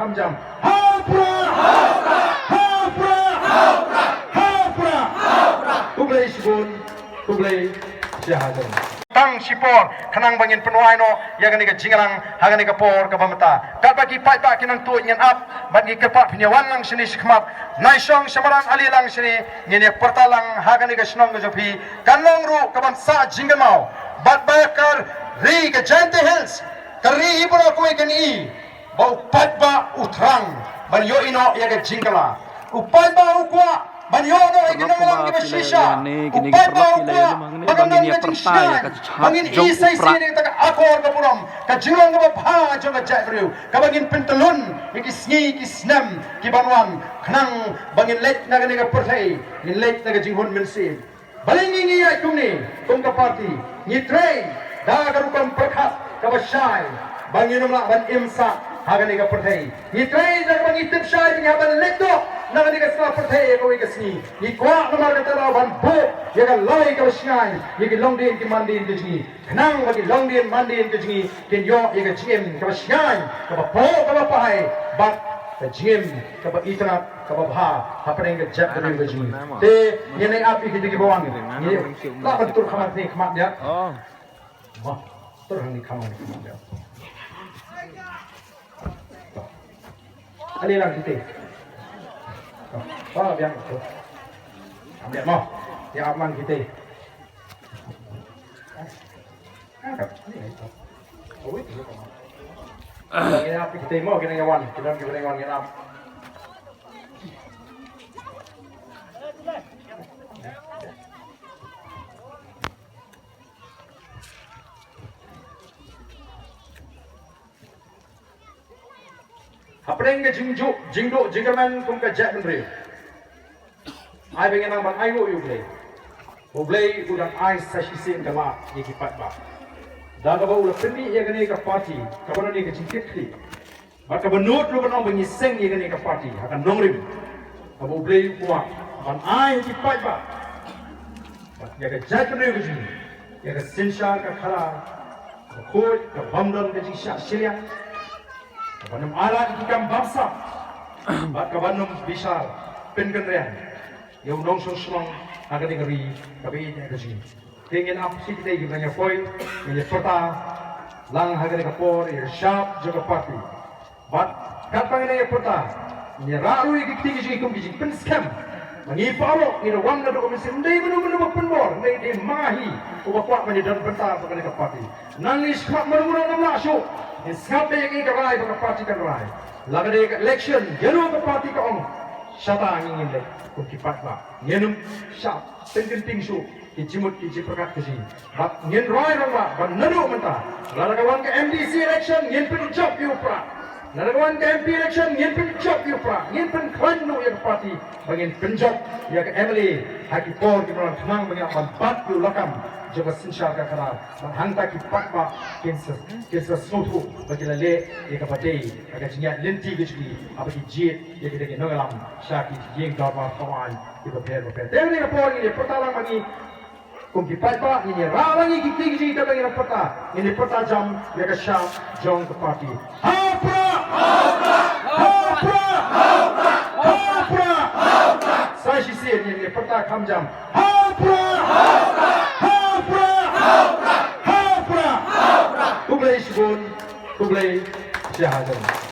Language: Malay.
kamjam. Hapra! Hapra! Hapra! Kublai sibun, kublai jahadan. Tang sipor kanang bangin penuai no yang ni ka jingalang hagan ni ka por ka bamata kat bagi pai pa kinang tu nyen ap bagi kepat penyawan lang sini sikmat naisong samarang ali lang sini nyen pertalang hagan ni ka snong jopi kanong ru ka bangsa jingamau bat bakar ri ka jante hills kari ibola ko ikan I bau pat ba utrang ban yo ino ya ka jingala upat ba ukwa Banyo no ikinangalang ni Shisha. Upay ba ukwa? Pagandang na jingsyan. Bangin isay sini taga akor ka puram. Kajulong nga babha jong kajaybriw. Kabangin pentalon. Ikisngi kisnam. Kibanwang. Kanang bangin late na ganiga pertay. Nin late na kajinghon mensib. Balingi niya kumni. Kung kaparti. Ni train. Dagarukang perkat. Kabasyay. Bangin namla ban imsa. Haganiga pertay. Ni train na kabang itip syay. Pinghaban leto. Nang ni kasna pertay ko ikasni ni kwa namar katara ban bo yaga lai ka syai yagi longdin ki mandin ke jingi kanang bagi longdin mandin ke jingi ken yo yaga jim ka syai ka ba po ka ba pai bat ka jim ka ba itna ka ba bha hapeng ke jap ka jingi te ye nai api ki digi bawang ni la ban tur khamat ni khamat dia wah tur ni khamat dia ali lang kita Wah, biar itu. Ambil mau, yang aman kita. Angkat, ini itu. Oh itu kemana? Kita api kita mau kita ngawan, kita ngawan kita. Apa yang jingdo jingaman kum ka jat menri. Ai pengen nang ai wo yu play. Wo play udang ai sashi sen kala yeki pat ba. Da ka ba ula pendi ye gane ka party, ka bana ni ka jingkit kli. Ba ka benut lu benong bengi seng ye gane ka party, akan nongrim. Ka wo play kuat. Ban ai yeki pat ba. Ya ka jat menri ku jing. Ya ka sensha ka khala. Ka khoi ka bamdon ka jisha silia. Kabanum alat ikam bangsa, bat kabanum besar pengendalian. Yang nong sosong akan dengeri kabi ini kerja. Dengan apa sih kita ini banyak poin, banyak peta, lang akan dengapor, sharp juga party. Bat kapan ini peta, ini raru ini kita ini kum ini pen scam. Mengipalo ini wang nado komisi, ini menu penbor, ini mahi, ubah menjadi peta akan dengapati. Nangis mak menu nama show. Isngap na yung ikaray mga party ka naray. Laga na yung election, yan ang party ka ang syata ang ingin kung kipat ba. Yan ang syat, penting su, ijimut ijipakat kasi. But yan ray lang ba, banano man ta. Lalagawan ka MDC election, yan pinujab yung pra. Lalagawan ka MP election, yan pinujab yung pra. Yan pinklano yung party, bangin pinjab, yung Emily, hakipor, kiparang tanang, bangin pampat yung lakam. Jika sinsar ka kana hangta ki pakpa kinsa sotu bagi lale ye ka patei aga jinya lenti gijgi abagi jit ye ka dege nogalam shaki yeng darma kawan ki paper dewe ka por ni pertalang magi kung ki pakpa ni rawangi ki tigi ka bagi peta ni peta jam ye ka sha jong ka party hapra hapra hapra hapra hapra sai shi se ni peta kam jam hapra hapra Kublai sibun, kublai jahadan.